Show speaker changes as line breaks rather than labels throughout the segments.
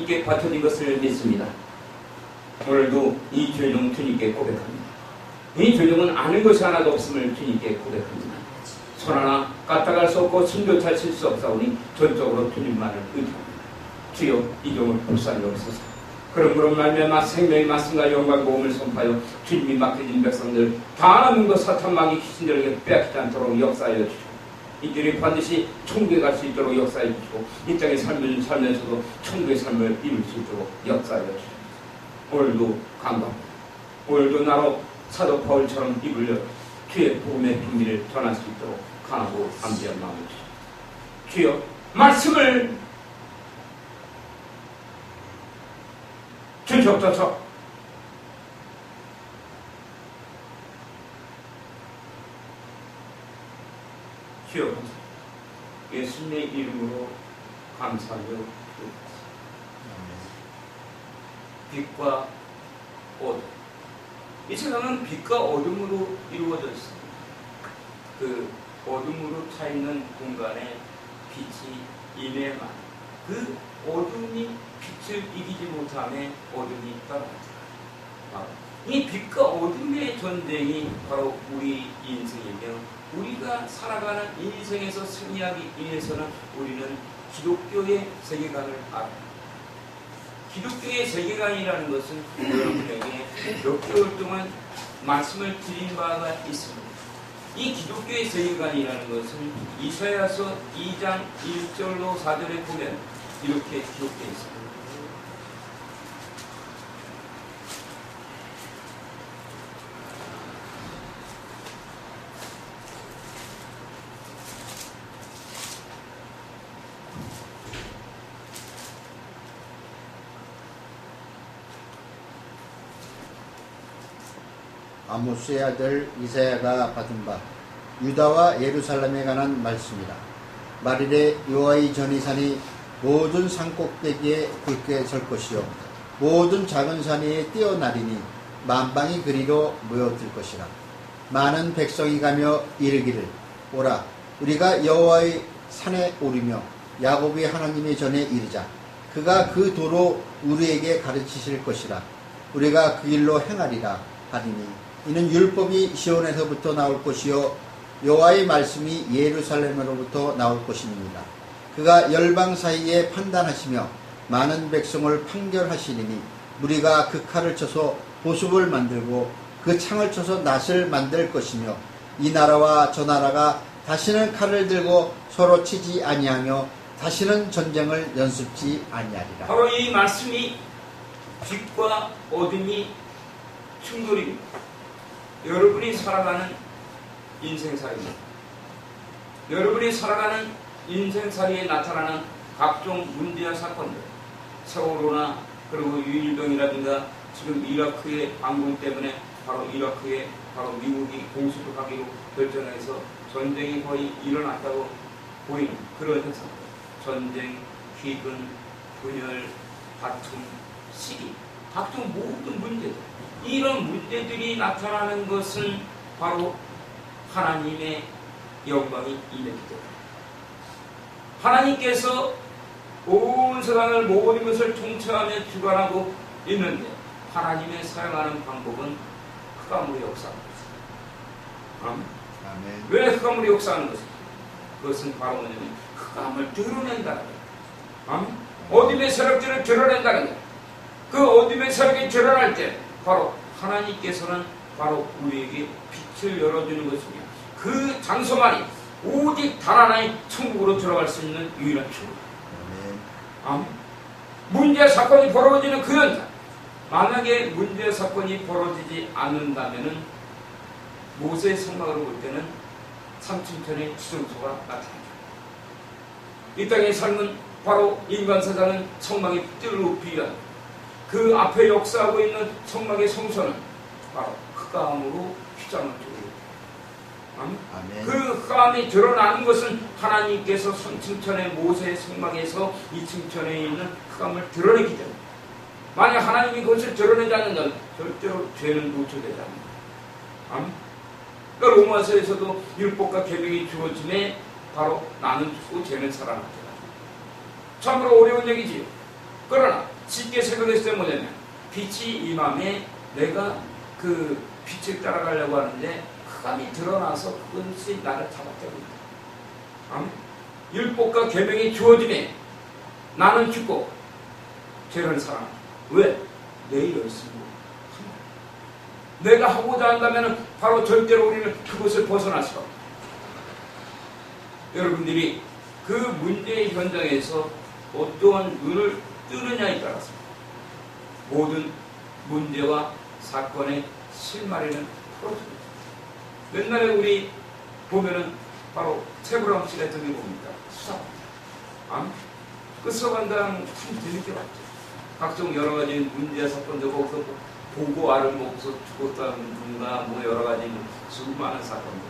주님께 바쳐진 것을 믿습니다. 오늘도 이 죄종 주님께 고백합니다. 이 죄종은 아는 것이 하나도 없음을 주님께 고백합니다. 손 하나 까딱할 수 없고 숨조차 쉴 수 없사오니 전적으로 주님만을 의지합니다. 주여 이 종을 불쌍히옵소서. 그러므로 말미암아 생명의 말씀과 영광 복음을 선포하여 주님이 맡겨진 백성들 다 남은 것 사탄 마귀 귀신들에게 빼앗기지 않도록 역사하여 주시고 이들이 반드시 천국에 갈 수 있도록 역사해 주시고 이 땅의 삶을 살면서도 천국의 삶을 이룰 수 있도록 역사하여 주시고 오늘도 감사합니다. 오늘도 나로 사도 바울처럼 입을 열어 주의 복음의 비밀을 전할 수 있도록 강하고 담대한 마음을 주시고 주여 말씀을 주시옵소서. 주여 예수님의 이름으로 감사하여 주옵소서. 빛과 어둠. 이 세상은 빛과 어둠으로 이루어져 있습니다. 그 어둠으로 차있는 공간에 빛이 임해만 그 어둠이 빛을 이기지 못함에 어둠이 따라갑니다. 이 빛과 어둠의 전쟁이 바로 우리 인생이며 우리가 살아가는 인생에서 승리하기 위해서는 우리는 기독교의 세계관을 알아야 합니다. 기독교의 세계관이라는 것은 여러분에게 몇 개월 동안 말씀을 드린 바가 있습니다. 이 기독교의 세계관이라는 것은 이사야서 2장 1절로 4절에 보면 이렇게 기록되어 있습니다.
아모스의 아들 이사야가 받은 바 유다와 예루살렘에 관한 말씀이다. 말일에 여호와의 전이산이 모든 산꼭대기에 굵게 설 것이요 모든 작은 산 위에 뛰어나리니 만방이 그리로 모여들 것이라. 많은 백성이 가며 이르기를 오라 우리가 여호와의 산에 오르며 야곱의 하나님의 전에 이르자. 그가 그 도로 우리에게 가르치실 것이라. 우리가 그 길로 행하리라 하리니 이는 율법이 시온에서부터 나올 것이요 여호와의 말씀이 예루살렘으로부터 나올 것입니다. 그가 열방 사이에 판단하시며 많은 백성을 판결하시리니 무리가 그 칼을 쳐서 보습을 만들고 그 창을 쳐서 낫을 만들 것이며 이 나라와 저 나라가 다시는 칼을 들고 서로 치지 아니하며 다시는 전쟁을 연습지 아니하리라.
바로 이 말씀이 빛과 어둠이 충돌입니다. 여러분이 살아가는 인생살이입니다. 여러분이 살아가는 인생살이에 나타나는 각종 문제와 사건들, 세월호나 그리고 유일병이라든가 지금 이라크의 방공 때문에 바로 이라크에 바로 미국이 공습하기로 결정해서 전쟁이 거의 일어났다고 보이는 그런 현상. 전쟁, 기근, 분열, 다툼, 시기, 각종 모든 문제들. 이런 문제들이 나타나는 것은 바로 하나님의 영광이 임했기 때문에 하나님께서 온 세상을 모든 것을 통치하며 주관하고 있는데 하나님의 사용하는 방법은 흑암으로 역사하는 것입니다.
아멘.
왜 흑암으로 역사하는 것입니까? 그것은 바로 뭐냐면 흑암을 드러낸다는 거예요. 어둠의 세력들을 드러낸다는 거예요. 그 어둠의 세력이 드러날 때 바로 하나님께서는 바로 우리에게 빛을 열어주는 것이며 그 장소만이 오직 단 하나의 천국으로 들어갈 수 있는 유일한 천국. 아멘. 문제 사건이 벌어지는 그 현장. 만약에 문제 사건이 벌어지지 않는다면은 모세의 성막으로 볼 때는 삼층천의 지성소가 나타납니다. 이 땅의 삶은 바로 인간 세상은 성막의 뜰로 비유한 그 앞에 역사하고 있는 성막의 성소는 바로 흑암으로 휘장을 두고 있다. 그 흑암이 드러나는 것은 하나님께서 선층천의 모세의 성막에서 이 층천에 있는 흑암을 드러내기 때문에 만약 하나님이 그것을 드러내지 않는다면 절대로 죄는 노출되지 않는다. 그러니까 로마서에서도 율법과 계명이 주어짐에 바로 나는 죽고 죄는 살아났다. 참으로 어려운 얘기지요. 그러나 쉽게 설명했을 때 뭐냐면 빛이 임함에 내가 그 빛을 따라가려고 하는데 흑암이 드러나서 그것이 나를 잡아떼고 있다. 아멘. 율법과 계명이 주어짐에 나는 죽고 죄를 사랑. 왜? 내 열심으로 내가 하고자 한다면 바로 절대로 우리는 그것을 벗어날 수가 없다. 여러분들이 그 문제의 현장에서 어떠한 눈을 뜨느냐에 따라서 모든 문제와 사건의 실마리는 풀어집니다. 옛날에 우리 보면은 바로 최불암 씨가 했던 게 뭡니까? 수사관. 그 수사관당 참 재밌게 봤죠. 각종 여러 가지 문제 사건들 거기서 보고 알을 먹고서 죽었다는 분과 뭐 여러 가지 수많은 사건들.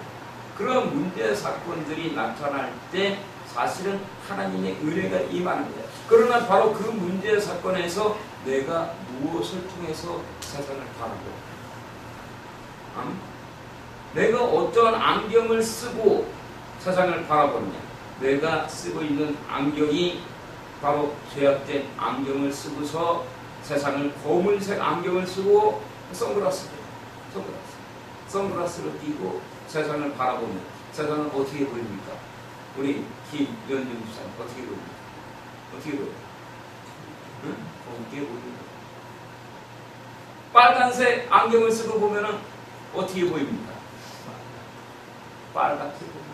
그런 문제 사건들이 나타날 때 사실은 하나님의 은혜가 임하는 거예요. 그러나 바로 그 문제 사건에서 내가 무엇을 통해서 세상을 바라보고 내가 어떠한 안경을 쓰고 세상을 바라보느냐. 내가 쓰고 있는 안경이 바로 죄악된 안경을 쓰고서 세상을 검은색 안경을 쓰고 선글라스를 끼고 세상을 바라보면 세상은 어떻게 보입니까? 우리 김연중 집사님 어떻게 보입니까? 어떻게 보여요? 응? 어떻게 보입니까? 빨간색 안경을 쓰고 보면은 어떻게 보입니까? 빨갛게 보입니다.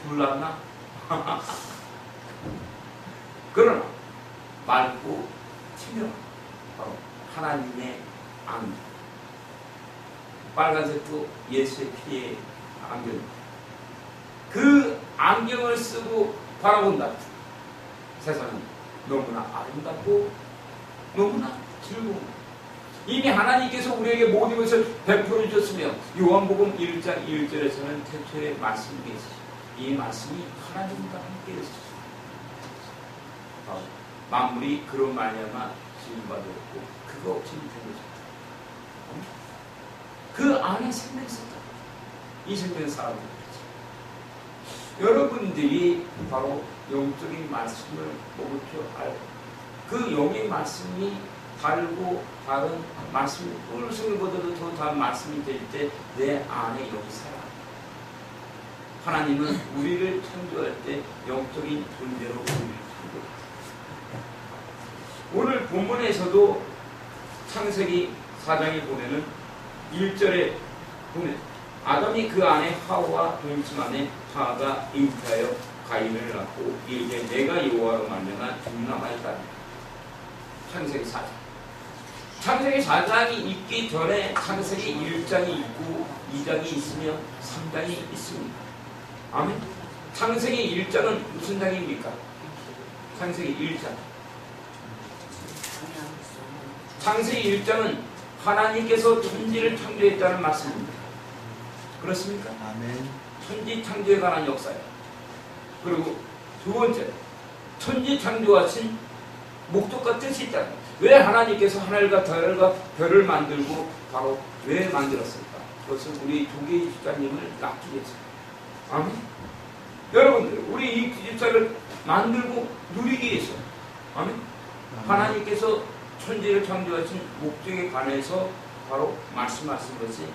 불났나? 그러나 맑고 투명한 바로 하나님의 안경. 빨간색도 예수의 피의 안경입니다. 그 안경을 쓰고 바라본다. 세상은 너무나 아름답고 너무나 즐거운 이미 하나님께서 우리에게 모든 것을 베풀어 주셨으며 요한복음 1장 1절에서는 태초에 말씀이 계시죠. 이 말씀이 하나님과 함께 있으시죠. 만물이 그런 말미암아 지음받았고 그거 없이 된 것입니다. 그 안에 생명이 있었다. 이 생명은 사람들이죠. 여러분들이 바로 영적인 말씀을 먹을 줄 알고 그 영의 말씀이 다르고 다른 말씀이 오늘 성경보다도 더 다른 말씀이 될 때 내 안에 영이 살아. 하나님은 우리를 창조할 때 영적인 존재로 우리를 창조했다. 오늘 본문에서도 창세기 4장에 보면은 1절에 보면 아담이 그 안에 하와 동침 안에 하가 잉태하여 가인을 낳고 이르되 내가 여호와로 말미암아 죽나마였다. 창세기 4장. 창세기 4장이 있기 전에 창세기 1장이 있고 2장이 있으며 3장이 있습니다. 아멘. 창세기 1장은 무슨 장입니까? 창세기 1장. 창세기 1장은 하나님께서 천지를 창조했다는 말씀입니다. 그렇습니까?
아멘.
천지 창조에 관한 역사예요. 그리고 두 번째, 천지 창조하신 목적과 뜻이 있다는 거예요. 왜 하나님께서 하늘과 달과 별을 만들고 바로 왜 만들었을까? 그것은 우리 조계희 집사님을 낳기 위해서. 아멘. 여러분들, 우리 이 집사를 만들고 누리기 위해서. 아멘. 하나님께서 천지를 창조하신 목적에 관해서 바로 말씀하신 것이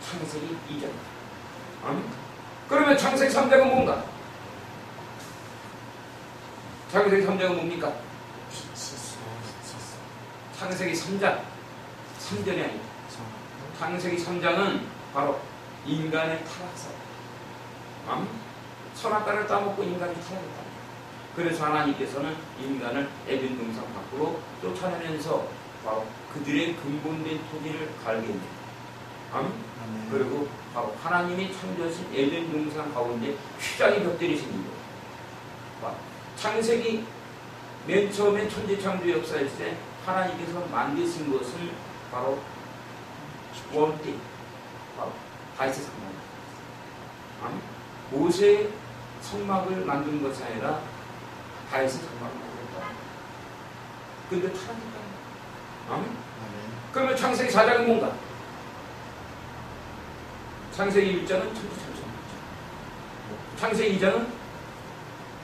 창세기 2장입니다. 아멘. 그러면 창세기 3장은 뭔가? 창세기 3장은 뭡니까? 창세기 3장 3절이 아닙니다. 창세기 3장은 바로 인간의 타락사. 선악과를 따먹고 인간이 타락했다. 그래서 하나님께서는 인간을 에덴 동산 밖으로 쫓아내면서 바로 그들의 근본된 토지를 갈게 합니다. 그리고 바로 하나님이 창조하신 에덴 동산 가운데 휘장의 벽들이 생긴 거예요. 창세기 맨 처음에 천지 창조 역사일 때 하나님께서 만드신 것은 바로 원띠, 바로 다윗의 성막. 모세의 성막을 만든 것이 아니라 다윗의 성막을 만들었다. 근데 타락했다. 아멘. 그러면 창세기 4장은 뭔가? 창세기 1장은 천지 창조. 창세기 2장은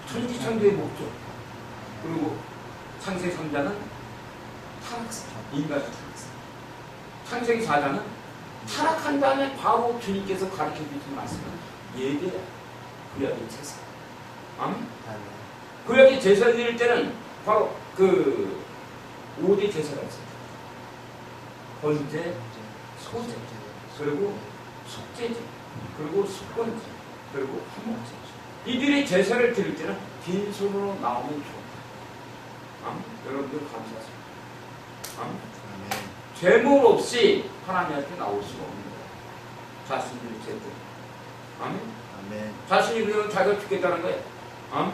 천지 창조의 목적. 그리고 창세기 3장은 타락했어요. 인간이 타락했어요. 창세기 4장은 타락한 다음에 바로 주님께서 가르쳐 주신 말씀은 예배야. 구약의 제사. 아멘? 구약의 제사 드릴 때는 바로 그 5대 제사가 있어요. 번제, 소제, 그리고 속제제, 그리고 숙번제, 그리고 한목제. 이들의 제사를 드릴 때는 빈손으로 나오면 좋다. 아멘? 여러분들 감사하십니다. 아멘? 죄물 없이 하나님한테 나올 수가 없는 거예요. 자신들의 죄물. 아멘? 아멘. 자신이 그냥 자기가 죽겠다는 거예요. 아멘?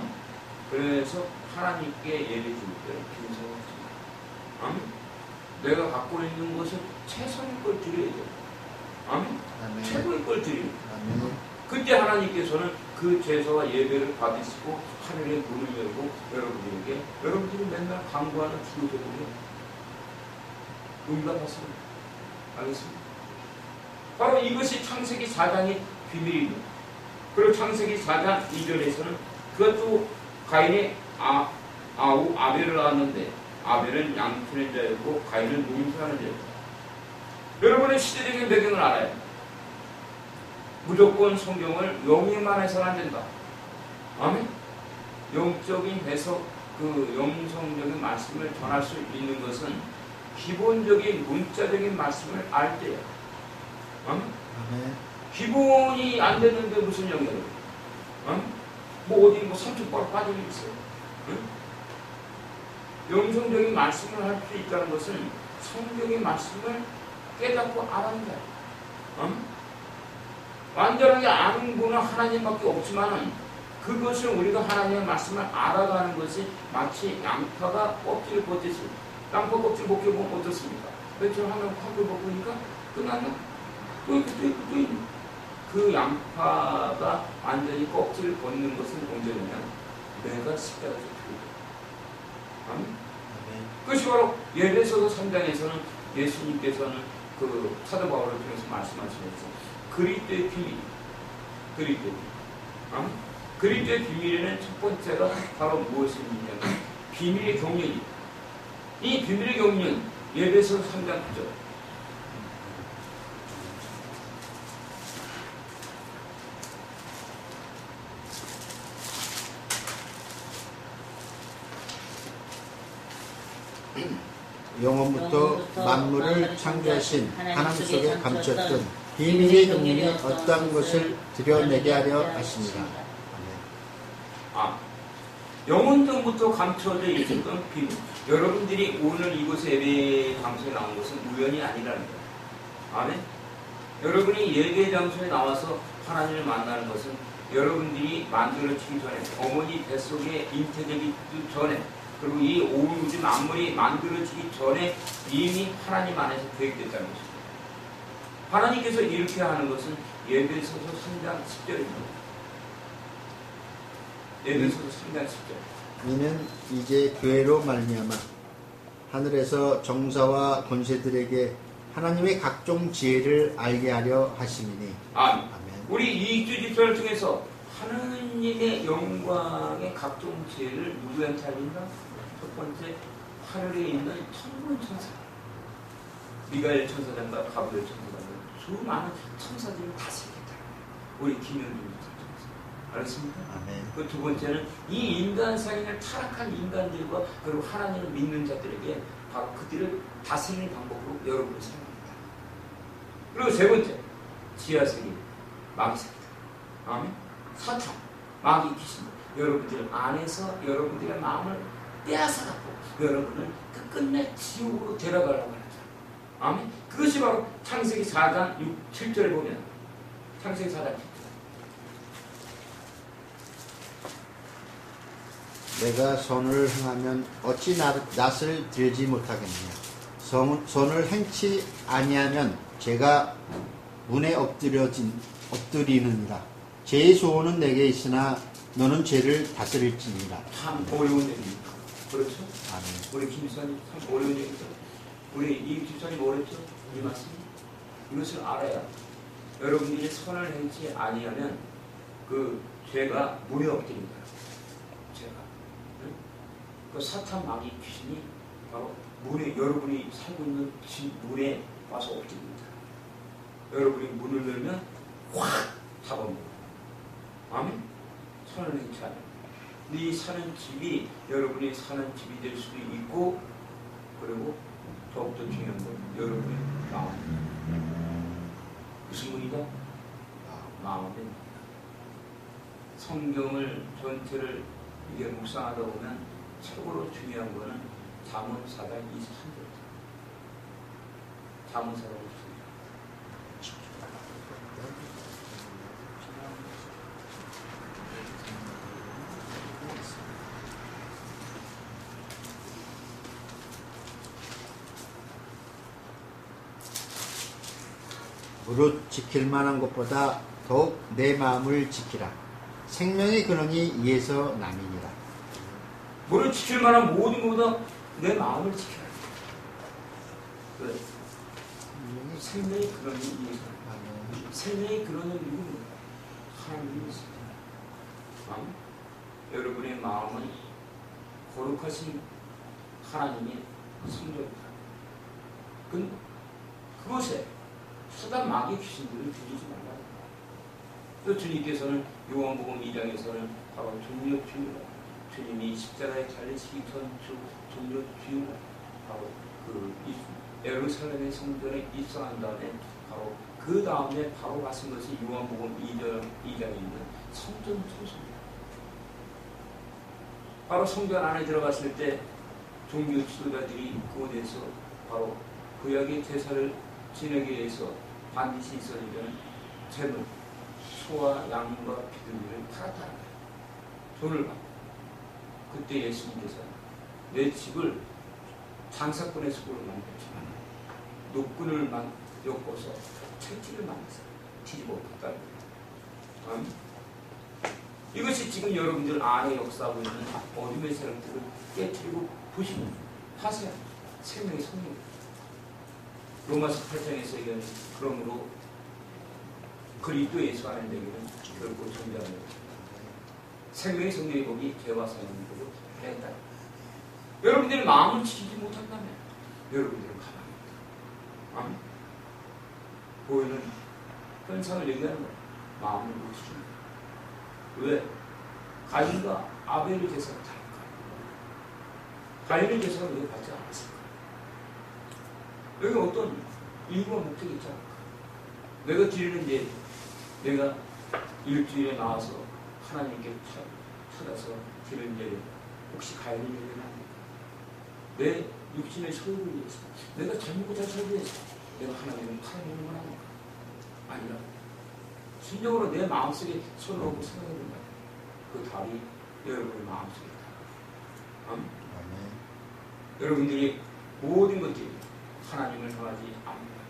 그래서 하나님께 예배 드릴 때는 빈손으로 드립니다. 아멘? 내가 갖고 있는 것은 최선의 걸 드려야 돼요. 아멘? 아멘. 최고의 걸 드립니다. 아멘. 그때 하나님께서는 그 제사와 예배를 받으시고 하늘의 문을 열고 여러분들이 맨날 간구하는 기도제물이 응답하십니다. 알겠습니다? 바로 이것이 창세기 4장의 비밀입니다. 그리고 창세기 4장 2절에서는 그것도 가인이 아우 아벨을 낳았는데 아벨은 양 키우는 자였고 가인은 농사하는 자였고. 여러분의 시대적인 배경을 알아야 합니다. 무조건 성경을 영에만 해서는 안 된다. 아멘? 영적인 해석, 그 영성적인 말씀을 전할 수 있는 것은 기본적인 문자적인 말씀을 알 때예요. 아멘? 기본이 안 되는데 무슨 영이에요? 뭐 어디 뭐 삼촌바로 빠질 일 있어요? 응? 영성적인 말씀을 할 수 있다는 것은 성경의 말씀을 깨닫고 알아낸다. 완전하게 아는 분은 하나님밖에 없지만은 그것을 우리가 하나님의 말씀을 알아가는 것이 마치 양파가 껍질을 벗듯이 양파 껍질 벗겨보면 어떻습니까? 며칠 하면 껍질 벗으니까 끝났나? 또 있네. 그 양파가 완전히 껍질을 벗는 것은 언제냐면 내가 십자가에서 죽었다. 아멘? 그것이 바로 예배소서 3장에서는 예수님께서는 그 사도 바울을 통해서 말씀하시면서 그리스도의 비밀, 그리스도의 비밀. 그리스도의 비밀에는 첫 번째가 바로 무엇이냐면 비밀의 경륜입니다. 이 비밀의 경륜, 예배소 3장 9절.
영원부터 만물을 창조하신 하나님 속에 감췄던 비밀의 경륜이 어떠한 것을 드러내게 하려 하십니다.
영원전부터 감춰져 있었던 비밀. 여러분들이 오늘 이곳에 예배 장소에 나온 것은 우연이 아니라는 거예요. 아멘? 여러분이 예배 장소에 나와서 하나님을 만나는 것은 여러분들이 만들어지기 전에, 어머니 뱃속에 잉태되기 전에, 그리고 이 온 우주 만물이 만들어지기 전에 이미 하나님 안에서 계획됐다는 것입니다. 하나님께서 이렇게 하는 것은 예배소서 3장 10절입니다. 예배소서 3장 10절.
이는 이제 교회로 말미암아 하늘에서 정사와 권세들에게 하나님의 각종 지혜를 알게 하려 하심이니.
아멘. 우리 이 주 집사를 통해서 하나님의 영광의 각종 지혜를 누구한테 알린다? 첫 번째, 하늘에 있는 천군 천사, 미가엘 천사장과 가브리엘 천사장과 수많은 천사들을 다스리겠다. 우리 김현준 천사. 알겠습니까? 그 두 번째는 이 인간 사이를 타락한 인간들과 그리고 하나님을 믿는 자들에게 바로 그들을 다스리는 방법으로 여러분을 사용합니다. 그리고 세 번째, 지하세계, 마귀세계다. 아멘. 사탄, 마귀 귀신, 여러분들 안에서 여러분들의 마음을 빼앗아갖고 여러분을 끝끝내 지옥으로 데려가려고 하죠. 아멘. 그것이 바로 창세기 4장 6, 7절에 보면 창세기 4장 7절.
내가 선을 행하면 어찌 낯을 들지 못하겠느냐. 선을 행치 아니하면 제가 문에 엎드리느니라. 죄의 소원은 내게 있으나 너는 죄를 다스릴지니라.
참 어려운 얘기입니다. 그렇죠? 아멘. 우리 김 집사님 참 어려운 얘기죠. 우리 이 집사님 어렵죠? 이 말씀. 이것을 알아야 여러분들이 선을 행치 아니하면 그 죄가 문에 엎드린다. 죄가. 그 사탄 마귀 귀신이 바로 문에, 여러분이 살고 있는 집 문에 와서 엎드립니다. 여러분이 문을 열면 확 잡아먹어요. 아멘? 손을 흔치 않아요. 네 사는 집이 여러분이 사는 집이 될 수도 있고, 그리고 더욱더 중요한 건 여러분의 마음. 무슨 문이다? 마음입니다. 성경을 전체를 이게 묵상하다 보면 최고로 중요한 거는 잠언 4장 23절입니다. 잠언 4장 23절.
무릇 지킬 만한 것보다 더욱 내 마음을 지키라. 생명의 근원이 이에서 남이니라.
무릇 지킬 만한 모든 것보다 내 마음을 지켜야 돼. 왜? 생명의 근원이 이에서 남이니라. 생명의 근원은 누구입니까? 하나님이십니다. 여러분의 마음은 거룩하신 하나님의 성전입니다. 그것에 수단 마귀 귀신들을 들이지 말라. 또 주님께서는 요한복음 2장에서는 바로 종려 주유라. 주님이 십자가에 잘리시기 전 종려 주유라. 바로 예루살렘의 성전에 입성한 다음에 바로 그 다음에 바로 가신 것이 요한복음 2장에 있는 성전 청소입니다. 바로 성전 안에 들어갔을 때 종교 지도자들이 그곳에서 바로 구약의 제사를 지내기 위해서 반드시 있어야 되는 재물, 소와 양과 비둘기를 팔았다는 거예요. 돈을 받고. 그때 예수님께서 내 집을 장사꾼의 숲으로 만들지만 노끈을 엮어서 채찍을 만들어서 뒤집어 엎었다는 거예요. 이것이 지금 여러분들 안에 역사하고 있는 어둠의 세력들을 깨뜨리고 부시는 하세요. 생명의 성령. 로마서 8장에서 얘기하는 그러므로 그리스도 예수 안에 내게는 결코 존재하는 생명의 성령의 법이 죄와 사형을 보고 했다. 여러분들이 마음을 지키지 못한다면 여러분들은 가만히 있다. 보이는 현상을 얘기하는 거야. 마음을 못 지킵니다. 왜? 가인과 아벨의 제사가 다를까? 가인의 제사가 왜 받지 않았을까? 여기 어떤 이유와 목적이 있지 않을까? 내가 드리는 예, 내가 일주일에 나와서 하나님께 찾아서 드리는 예, 혹시 가인의 예배는 아닙니까? 내 육신의 소유를 위해서, 내가 잘 먹고 잘 살기 위해서 내가 하나님을 팔아먹는 건 아닙니까? 아니라 순정으로 내 마음속에 손을 얹고 생각해본다. 그 답이 여러분의 마음속에 있다. 여러분들이 모든 것들이 하나님을 향하지 않는다.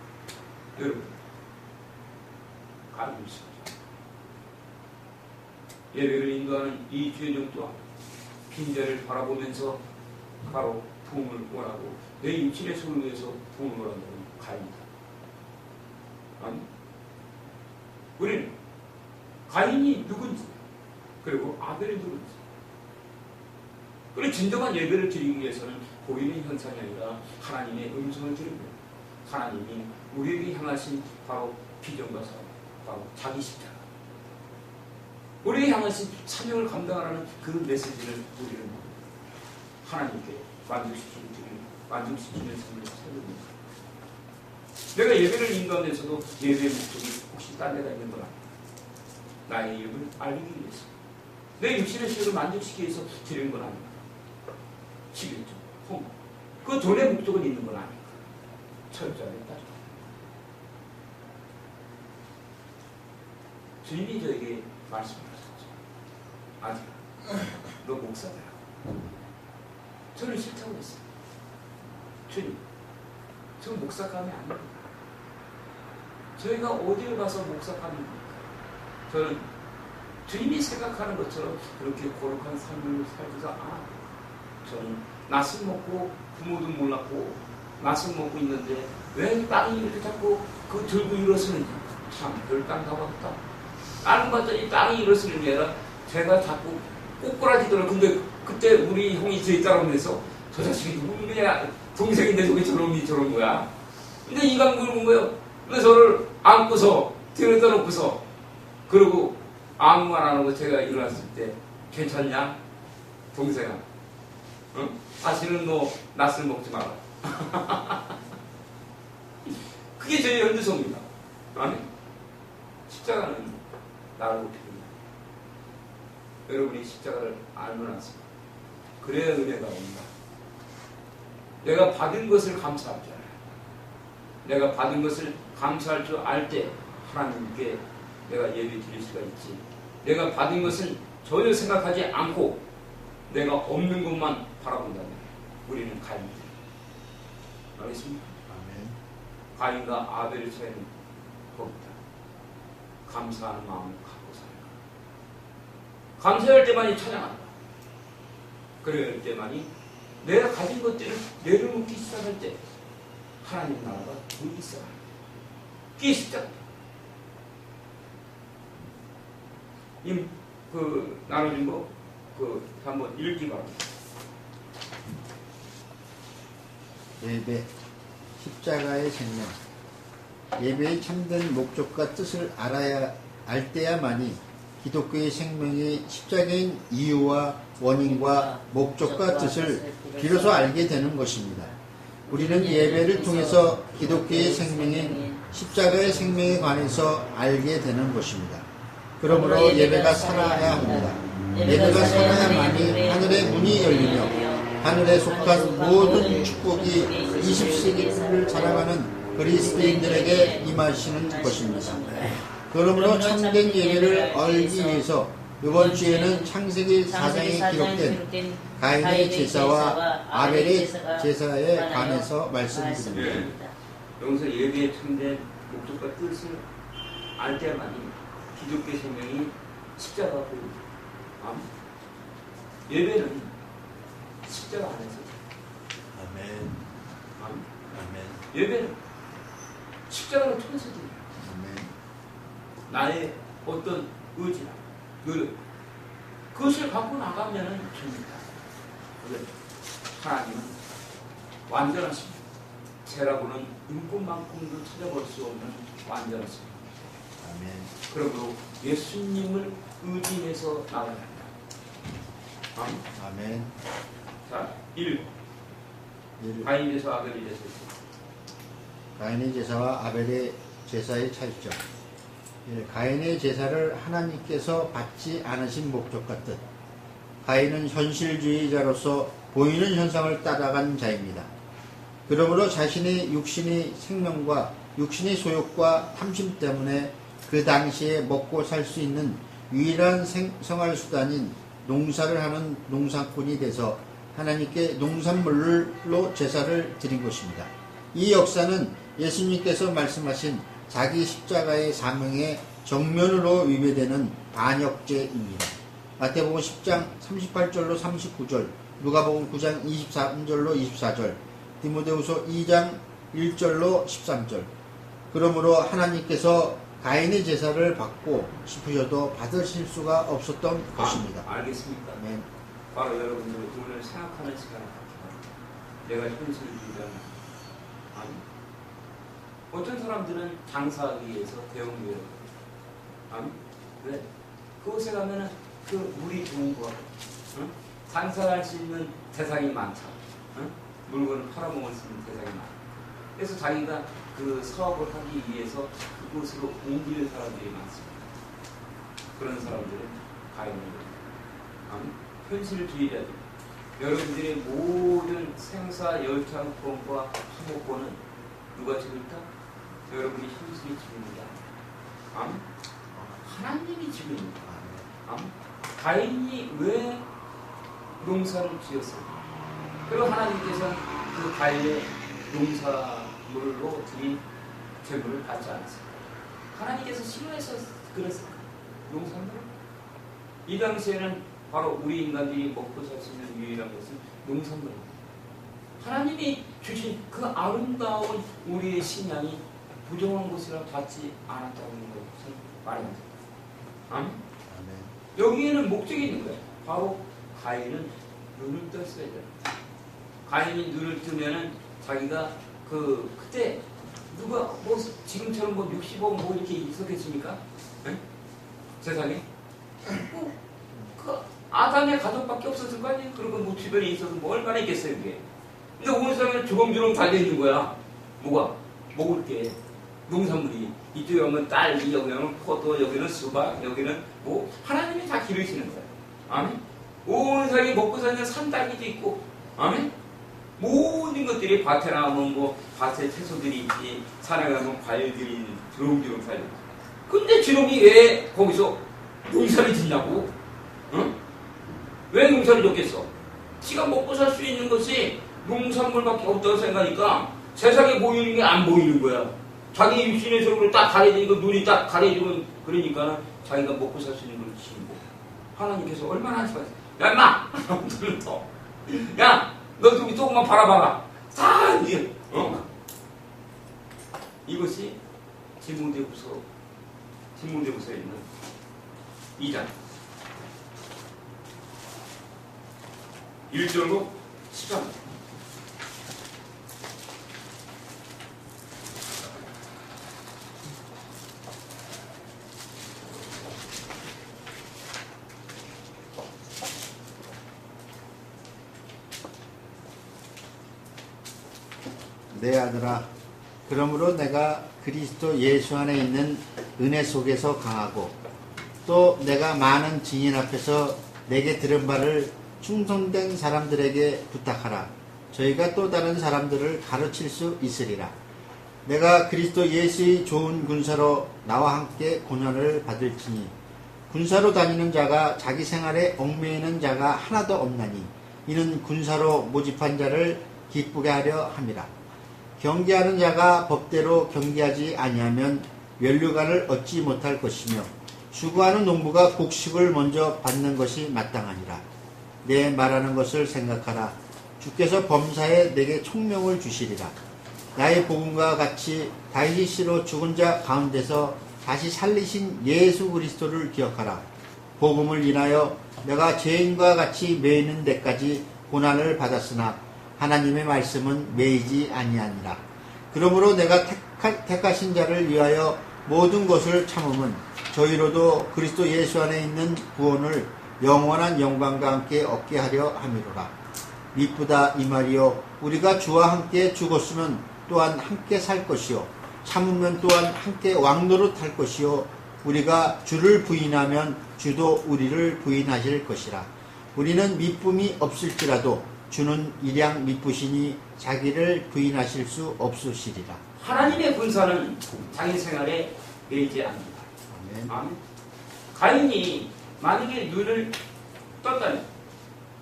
여러분, 가르칠 수 없다. 예배를 인도하는 이 주의정 또한 빈자를 바라보면서 바로 부흥을 원하고 내 육신의 소유를 위해서 부흥을 원한다는 가인이다. 우리는 가인이 누군지 그리고 아벨이 누군지 그리고 진정한 예배를 드리기 위해서는 보이는 현상이 아니라 하나님의 음성을 들으며 하나님이 우리에게 향하신 바로 비전과 사랑, 바로 자기 십자가 우리에게 향하신 사명을 감당하라는 그 메시지를 우리는 하나님께 만족시키는 삶을 살립니다. 내가 예배를 인도하면서도 예배의 목적이 혹시 딴 데가 있는 건 아니야. 나의 이름을 알리기 위해서 내 육신의 소유를 만족시키기 위해서 드리는 건 아닙니다. 11조, 그 돈의 목적은 있는 건 아닙니다. 철저하게 따져. 주님이 저에게 말씀하셨죠. 아직 너 목사다. 저는 싫다고 했어요. 주님, 저 목사감이 아닙니다. 저희가 어디를 가서 목사감입니까? 저는 주님이 생각하는 것처럼 그렇게 거룩한 삶을 살지가 않아요. 저는 낯을 먹고 부모도 몰랐고 낯을 먹고 있는데 왜 땅이 이렇게 자꾸 그 들고 일어서는지 참 별땅 다 봤다. 다른 봤더니 땅이 일어서는 게 아니라 제가 자꾸 꼬꾸라지더라고요. 근데 그때 우리 형이 저희 따라오면서 저 자식이 누구냐? 동생인데 저게 저런 거야. 근데 이간 굵은 거예요. 근데 저를 안고서 뒤에다 놓고서 그러고 아무 말 안 하고 제가 일어났을 때 괜찮냐? 동생아. 응? 다시는 너 낯을 먹지 마라. 그게 제 연주소입니다. 아니, 십자가는 나를 높입니다. 여러분이 십자가를 알면 않습니다. 그래야 은혜가 옵니다. 내가 받은 것을 감사할 줄 알아요. 내가 받은 것을 감사할 줄 알 때 하나님께 내가 예배 드릴 수가 있지. 내가 받은 것은 전혀 생각하지 않고 내가 없는 것만 바라본다면 우리는 가인이다. 알겠습니까?
아멘.
가인과 아벨의 차이는 거기다. 감사하는 마음을 갖고 살아가. 감사할 때만이 찬양한다. 그럴 때만이 내가 가진 것들을 내려놓기 시작할 때 하나님 나라가 보이기 시작합니다. 그게 십자가다. 나눠준 거 한번 읽기 바랍니다.
예배, 십자가의 생명. 예배의 참된 목적과 뜻을 알 때야만이 기독교의 생명이 십자가인 이유와 원인과 목적과 뜻을 비로소 알게 되는 것입니다. 우리는 예배를 통해서 기독교의 생명인 십자가의 생명에 관해서 알게 되는 것입니다. 그러므로 예배가 살아야 합니다. 예배가 살아야만이 하늘의 문이 열리며 하늘에 속한 모든 축복이 20세기를 살아가는 그리스도인들에게 임하시는 것입니다. 그러므로 참된 예배를 알기 위해서 이번 주에는 창세기 4장에 기록된 가인의 제사와 아벨의 제사에 관해서 말씀드립니다.
여기서 예배의 참된 목적과 뜻을 알 때만이 기독교 생명이 십자가가 보입니다. 예배는 십자가 안에서.
아멘. 아멘.
예배는 십자가를 통해서 드립니다.
아멘.
나의 어떤 의지나 노력 그것을 갖고 나가면 됩니다. 하나님은 완전하십니다. 죄라고는 눈꽃만큼도 찾아볼 수 없는 완전하십니다.
아멘.
그러므로 예수님을 의지해서 나가야 합니다.
아멘.
자, 1. 가인의 제사, 아벨의 제사.
가인의 제사와 아벨의 제사의 차이점. 1. 가인의 제사를 하나님께서 받지 않으신 목적과 뜻. 가인은 현실주의자로서 보이는 현상을 따라간 자입니다. 그러므로 자신의 육신의 생명과 육신의 소욕과 탐심 때문에 그 당시에 먹고 살 수 있는 유일한 생활수단인 농사를 하는 농사꾼이 돼서 하나님께 농산물로 제사를 드린 것입니다. 이 역사는 예수님께서 말씀하신 자기 십자가의 사명에 정면으로 위배되는 반역죄입니다. 마태복음 10장 38절로 39절, 누가복음 9장 23절로 24절, 디모데후서 2장 1절로 13절. 그러므로 하나님께서 가인의 제사를 받고 싶으셔도 받으실 수가 없었던 것입니다.
알겠습니까?
네.
바로 여러분들이 오늘 생각하는 시간을 갖고 내가 현실주의자는 아니. 어떤 사람들은 장사하기 위해서 대형교회를 아니. 왜? 그곳에 가면은 그 물이 좋은 거, 응? 장사할 수 있는 대상이 많다. 응? 물건을 팔아먹을 수 있는 대상이 많다. 그래서 자기가 그 사업을 하기 위해서 그곳으로 옮기는 사람들이 많습니다. 그런 사람들은 가인입니다. 현실주의자들. 여러분들의 모든 생사 열창권과 화목권은 누가 지고 있다? 여러분이 현실이 지고 있다. 하나님이 지고 있다. 가인이 왜 농사를 지었을까? 그리고 하나님께서는 그 가인의 농사물로 드린 제물을 받지 않았을까? 하나님께서 싫어해서 그랬을까? 농산물을? 이 당시에는 바로 우리 인간들이 먹고 살 수 있는 유일한 것은 농산물입니다. 하나님이 주신 그 아름다운 우리의 신앙이 부정한 것이라 받지 않았다는 것은 말이 안 됩니다. 아멘? 여기에는 목적이 있는 거예요. 바로 가인은 눈을 떴어야 됩니다. 가인이 눈을 뜨면은 자기가 그때 누가 뭐 지금처럼 뭐 60억 뭐 이렇게 있었겠습니까? 네? 세상에? 그 아담의 가족밖에 없었을 거 아니에요? 그리고 뭐 주변에 있어서 뭐 얼마나 있겠어요, 그게. 근데 온 사람은 주렁주렁 달려있는 거야. 뭐가? 먹을 게. 농산물이. 이쪽에 오면 딸기, 여기 오면 포도, 여기는 수박, 여기는 뭐 하나님이 다 기르시는 거예요. 아멘? 온 사람이 먹고 사는 산딸기도 있고, 아멘? 모든 것들이 밭에 나가면 뭐 밭에 채소들이 있지, 산에 가면 과일들이 주렁주렁 살고. 근데 주렁이 왜 거기서 농사를 짓냐고? 응? 왜 농사를 짓겠어? 지가 먹고 살 수 있는 것이 농산물밖에 없다고 생각하니까 세상에 보이는 게 안 보이는 거야. 자기 육신의 속으로 딱 가려지니까 눈이 딱 가려지면 그러니까 자기가 먹고 살 수 있는 걸 지고. 하나님께서 얼마나 하시겠어요? 야, 임마! 너는 더. 야! 너 좀 조금만 바라봐라. 다, 이제, 이것이 디모데후서에 있는 2장 1절로 10장.
내 아들아, 그러므로 내가 그리스도 예수 안에 있는 은혜 속에서 강하고 또 내가 많은 증인 앞에서 내게 들은 바를 충성된 사람들에게 부탁하라. 저희가 또 다른 사람들을 가르칠 수 있으리라. 내가 그리스도 예수의 좋은 군사로 나와 함께 고난을 받을지니 군사로 다니는 자가 자기 생활에 얽매이는 자가 하나도 없나니 이는 군사로 모집한 자를 기쁘게 하려 함이라. 경계하는 자가 법대로 경계하지 아니하면 면류관을 얻지 못할 것이며 수고하는 농부가 곡식을 먼저 받는 것이 마땅하니라. 내 말하는 것을 생각하라. 주께서 범사에 내게 총명을 주시리라. 나의 복음과 같이 다윗의 씨로 죽은 자 가운데서 다시 살리신 예수 그리스도를 기억하라. 복음을 인하여 내가 죄인과 같이 매이는 데까지 고난을 받았으나 하나님의 말씀은 매이지 아니하니라. 그러므로 내가 택하신 자를 위하여 모든 것을 참음은 저희로도 그리스도 예수 안에 있는 구원을 영원한 영광과 함께 얻게 하려 함이로라. 미쁘다 이 말이요, 우리가 주와 함께 죽었으면 또한 함께 살 것이요, 참으면 또한 함께 왕노릇할 것이요, 우리가 주를 부인하면 주도 우리를 부인하실 것이라. 우리는 미쁨이 없을지라도 주는 일양 미쁘시니 자기를 부인하실 수 없으시리라.
하나님의 군사는 자기 생활에 매이지 않는다.
아멘.
아멘. 가인이 만약에 눈을 떴다면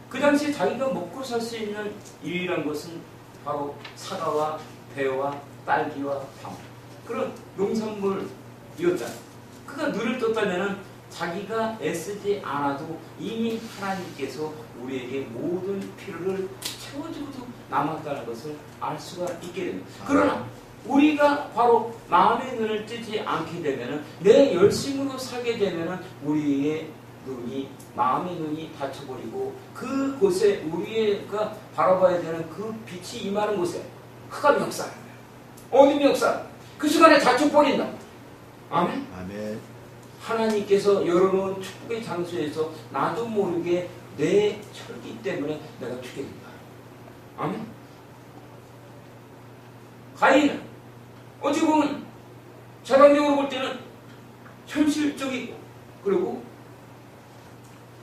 그 당시 자기가 먹고 살 수 있는 유일한 것은 바로 사과와 배와 딸기와 밤, 그런 농산물이었다. 그가 눈을 떴다면 자기가 애쓰지 않아도 이미 하나님께서 우리에게 모든 필요를 채워주고도 남았다는 것을 알 수가 있게 됩니다. 그러나 우리가 바로 마음의 눈을 뜨지 않게 되면, 내 열심으로 살게 되면 우리의 눈이, 마음의 눈이 닫혀버리고 그곳에 우리가 바라봐야 되는 그 빛이 임하는 곳에 흑암이 역사하는 거예요. 어둠이 역사. 그 시간에 닫혀버린다. 아멘.
아멘.
하나님께서 열어놓은 축복의 장소에서 나도 모르게 내 철기 때문에 내가 죽게 된다. 아멘. 가인은 어찌 보면 자방적으로 볼 때는 현실적이고 그리고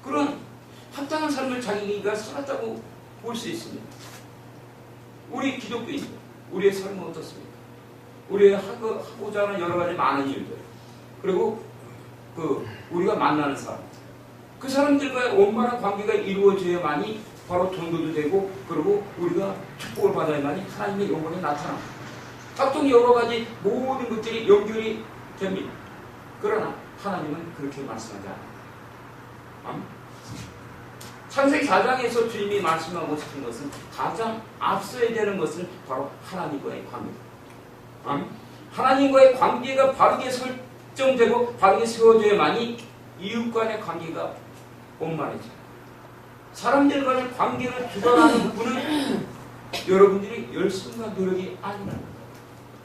그런 합당한 삶을 자기가 살았다고 볼 수 있습니다. 우리 기독교인, 우리의 삶은 어떻습니까? 우리의 하고자 하는 여러 가지 많은 일들, 그리고 우리가 만나는 사람, 그 사람들과의 원만한 관계가 이루어져야만이 바로 전도도 되고, 그리고 우리가 축복을 받아야만이 하나님의 영광이 나타납니다. 각종 여러 가지 모든 것들이 연결이 됩니다. 그러나 하나님은 그렇게 말씀하지 않아요. 창세기 4장에서 주님이 말씀하고 싶은 것은, 가장 앞서야 되는 것은 바로 하나님과의 관계입니다. 하나님과의 관계가 바르게 설정되고 바르게 세워져야만이 이웃 간의 관계가 원만해져요. 사람들 간의 관계를 주관하는 분은 여러분들이 열심과 노력이 아니라,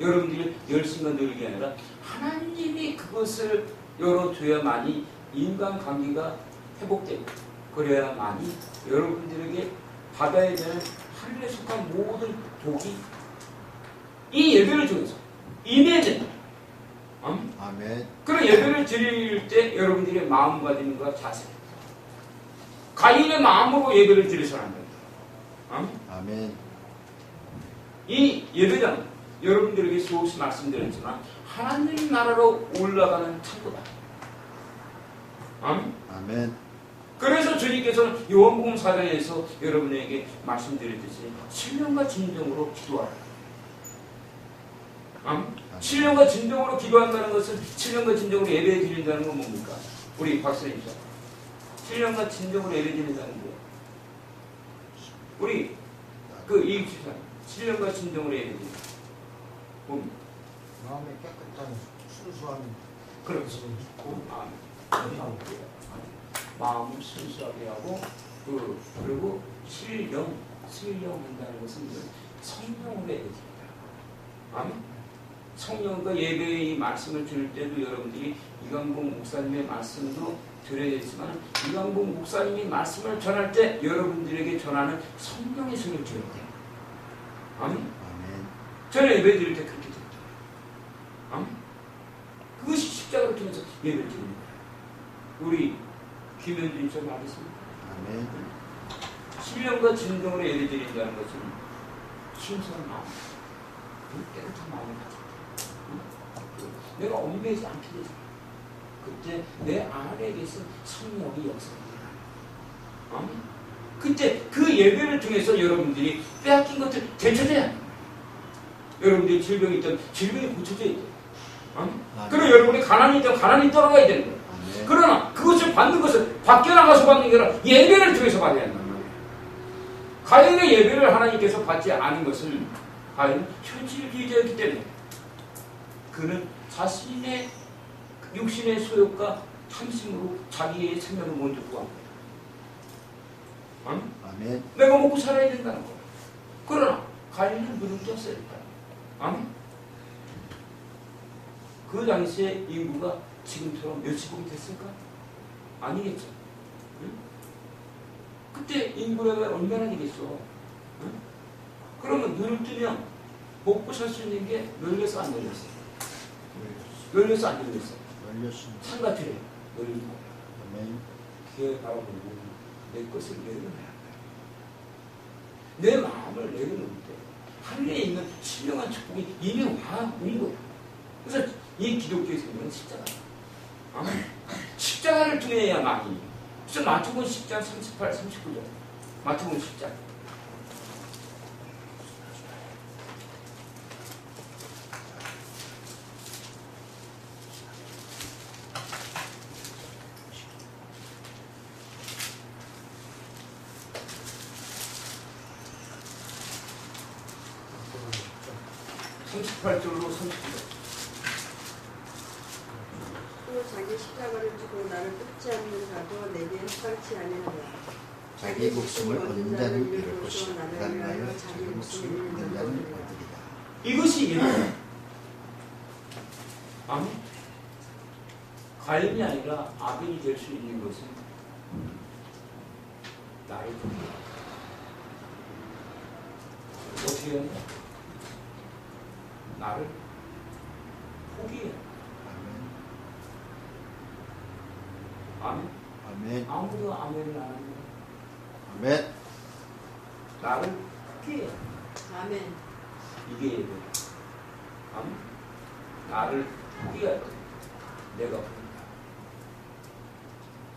여러분들이 열심과 노력이 아니라 하나님이 그것을 열어줘야만이 인간관계가 회복되고, 그래야만이 여러분들에게 받아야 되는 하늘에 속한 모든 복이 이 예배를 통해서 임해야 된다.
아멘.
그런 예배를 드릴 때 여러분들의 마음가짐과 자세, 가인의 마음으로 예배를 드려서는 안 된다.
아멘.
이 예배자는 여러분들에게 수없이 말씀드렸지만 하나님 나라로 올라가는 창고다.
아멘.
그래서 주님께서는 요한복음 4장에서 여러분에게 말씀드렸듯이 7년과 진정으로 기도하라. 7년과 진정으로 기도한다는 것은 7년과 진정으로 예배 드린다는 건 뭡니까? 우리 박사님 7년과 진정으로 예배 드린다는 거예요. 우리 이 집사 7년과 진정으로 예배 드린다. 뭡니까?
마음에 깨끗한 순수한
그렇죠. 마음을 순수하게 하고 그리고 신령 한다는 것은 성령으로 예배드립니다. 아멘. 성령과 예배의 말씀을 드릴 때도 여러분들이 이강복 목사님의 말씀도 드려야지만 이강복 목사님이 말씀을 전할 때 여러분들에게 전하는 성령의 손을 드려야 돼요. 아멘.
아멘.
저는 예배 드릴 때 그렇게 됩니다. 아멘. 그것이 십자가를 통해서 예배를 드립니다. 우리 김현준 씨 말했습니다.
아멘.
신령과 진정으로 예배 드린다는 것은 순수한 마음, 깨끗한 마음을 가지고 내가 얽매이지 않게 되잖아. 그때 내 안에게서 성령이 역사합니다. 그때 그 예배를 통해서 여러분들이 빼앗긴 것들 되찾아야 합니다. 여러분들이 질병이 있던 질병이 고쳐져야 돼요. 그리고 여러분이 가난이 있던 가난이 떨어가야 되는 거예요. 그러나 그것을 받는 것은 밖에 나가서 받는 게 아니라 예배를 통해서 받아야 한단 말이에요. 가인의 예배를 하나님께서 받지 않은 것은 가인은 현실주의자였기 때문에 그는 자신의 육신의 소욕과 탐심으로 자기의 생명을 먼저 구한 거예요.
아멘.
내가 먹고 살아야 된다는 거예요. 그러나 가인은 눈을 떴어야 된다. 아멘. 그 당시에 인구가 지금처럼 몇십억이 됐을까? 아니겠죠. 응? 그때 인구가 얼마나 되겠어? 응? 그러면 눈을 뜨면 먹고 살 수 있는 게 널려서 안 널렸어? 널려서 안 널렸어?
열렸습니다.
상가들에 널리고
아멘.
귀에 바라보고 내 것을 내려놔야 한다. 내 마음을 내려놓을 때 하늘에 있는 신령한 축복이 이미 와 온 거야. 그래서 이 기독교의 생명은 십자가야. 십자가를 통해야만이. 그래서 마태복음 10장 38, 39절. 마태복음 10장. (38절로) (39절)
또 자기 십자가를 지고 나를 붙지 않는 자도 내게 합당치 아니하라.
자기 목숨을 얻는 자는 잃을 것이요 나를 위하여 자기 목숨을 얻는 자는 얻으리라.
이것이 예배다. 아멘. 가인이 아니라 아벨이 될 수 있는 것은 나를 포기해. 어떻게 해야 돼? 나를 포기해. 아멘.
아멘.
아무도 아멘을 안 하는 거야.
아멘.
나를 포기해.
아멘.
이게 예배야. 아멘. 나를 포기할 때 내가 포기한다.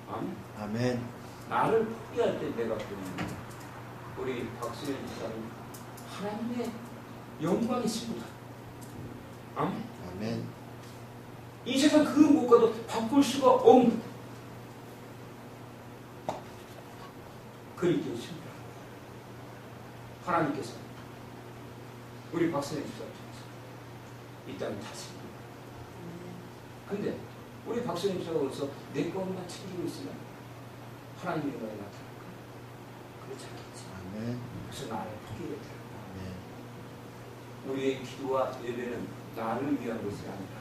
아멘.
아멘.
나를 포기할 때 내가 포기한다. 우리 박수현 집사님 하나님의 영광의 친구다. 아멘.
아멘.
이 세상 그 무엇과도 바꿀 수가 없는 그리스도의 친구다. 하나님께서 우리 박수현 집사님 이 땅에 다스립니다. 근데 우리 박수현 집사로서 내 것만 챙기고 있으면 하나님의 영광이 나타날까? 그렇지 않겠지.
아멘.
그래서 나를 포기해. 우리의 기도와 예배는 나를 위한 것이 아니라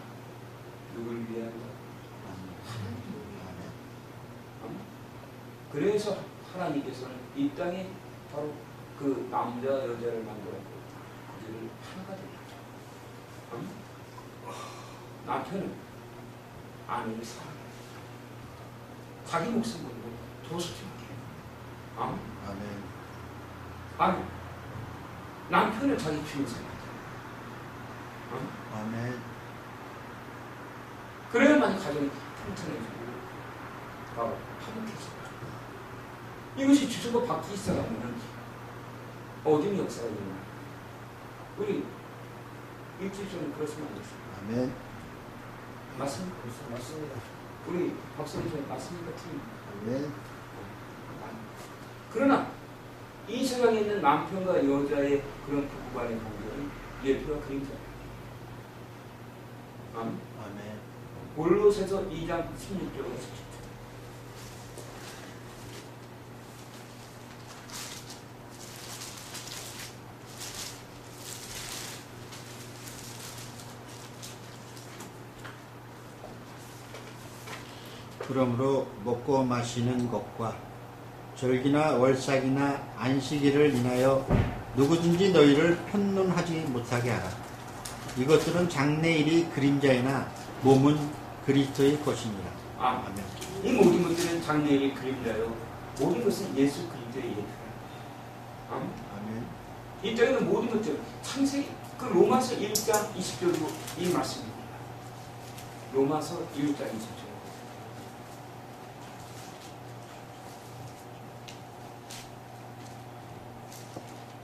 누굴 위한 것? 그래서 하나님께서는 이 땅에 바로 그 남자 여자를 만들었고 그들을 하나가 되었죠. 남편은 아내를 사랑해요. 자기 목숨 걸고 도수증하게 해요.
아멘.
아니 남편을 자기 주인 생각해요.
아멘.
그래야만 가정이 평탄해지고 바로 화목해져요. 이것이 주소가 바뀌기 시작하면 어둠의 역사가 일어나요. 우리 일주일 전에 그렇으면 안 됐어요.
아멘.
맞습니까?
맞습니다.
우리 박사님 전에 맞습니까? 틀립니까?
아멘.
그러나 이 세상에 있는 남편과 여자의 그런 부부간의 관계는 예표와 그림자예요.
아멘.
골로새서 2장 16절로 17절.
그러므로 먹고 마시는 것과 절기나 월삭이나 안식일을 인하여 누구든지 너희를 편론하지 못하게 하라. 이것들은 장래일이 그림자이나 몸은 그리스도의 것이니라. 아멘.
이 모든 것들은 장래의 그림자요. 모든 것은 예수 그리스도의 예표다.
아멘.
이 땅에 있는 모든 것들 창세기 그 로마서 1장 20절도 이 말씀입니다. 로마서 1장 20절.